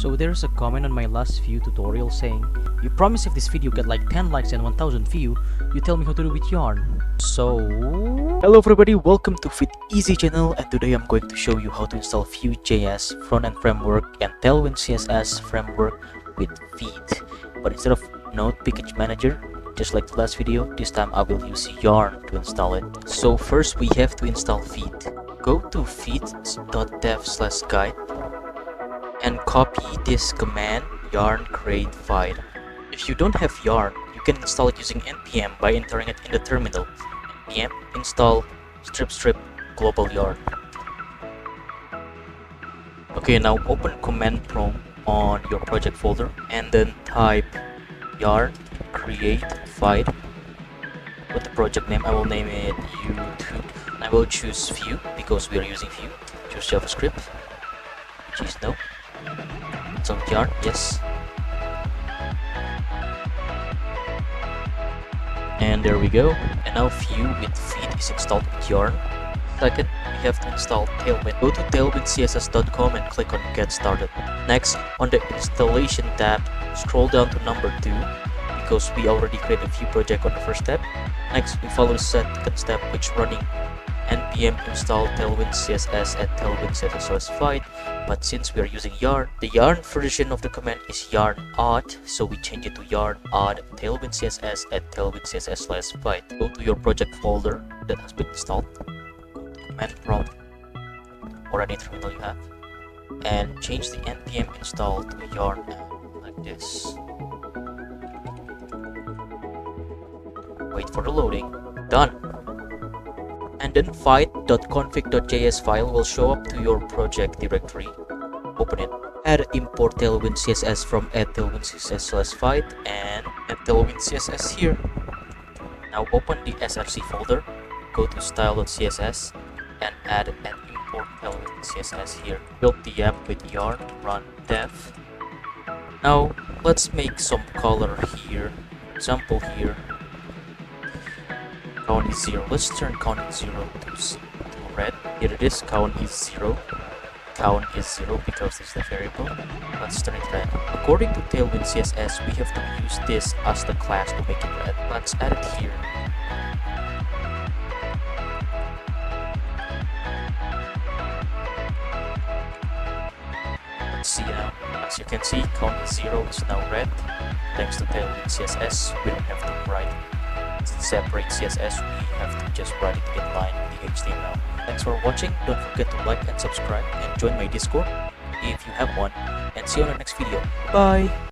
So there's a comment on my last Vue tutorial saying, "You promise if this video get like 10 likes and 1000 view, you tell me how to do with yarn." So hello everybody, welcome to feedez channel, and today I'm going to show you how to install Vue.js front-end framework and Tailwind CSS framework with Vite. But instead of Node package manager, just like the last video, this time I will use yarn to install it. So first we have to install Vite. Go to vite.dev/guide and copy this command yarn create Vite. If you don't have yarn, you can install it using npm by entering it in the terminal. npm install strip global yarn. Okay, now open command prompt on your project folder and then type yarn create Vite. With the project name, I will name it YouTube. I will choose Vue because we are using Vue. Choose JavaScript. Choose no. Some yarn, yes. And there we go. And now Vue with Vite is installed with yarn. Second, we have to install Tailwind. Go to tailwindcss.com and click on Get Started. Next, on the Installation tab, scroll down to number 2 because we already created a Vue project on the first step. Next, we follow the second step, which running npm install Tailwind CSS at Tailwind CSS/Vite. But since we are using yarn, the yarn version of the command is yarn add, so we change it to yarn add Tailwind CSS at Tailwind CSS/Vite. Go to your project folder that has been installed, command prompt or any terminal you have, and change the npm install to yarn like this. Wait for the loading. Done. And then vite.config.js file will show up to your project directory. Open it. Add import Tailwind CSS from add Tailwind CSS/Vite and add Tailwind CSS here. Now open the src folder, go to style.css and add and import Tailwind CSS here. Build the app with yarn, run dev. Now let's make some color here. For example here, count is 0. Let's turn count is 0 to red. Here it is, count is 0. Count is 0 because this is the variable. Let's turn it red. According to Tailwind CSS, we have to use this as the class to make it red. Let's add it here. Let's see now. As you can see, count is 0 is now red. Thanks to Tailwind CSS, we don't have to write separate CSS, we have to just write it in line with the HTML. Thanks for watching. Don't forget to like and subscribe and join my Discord if you have one, and see you on the next video. Bye.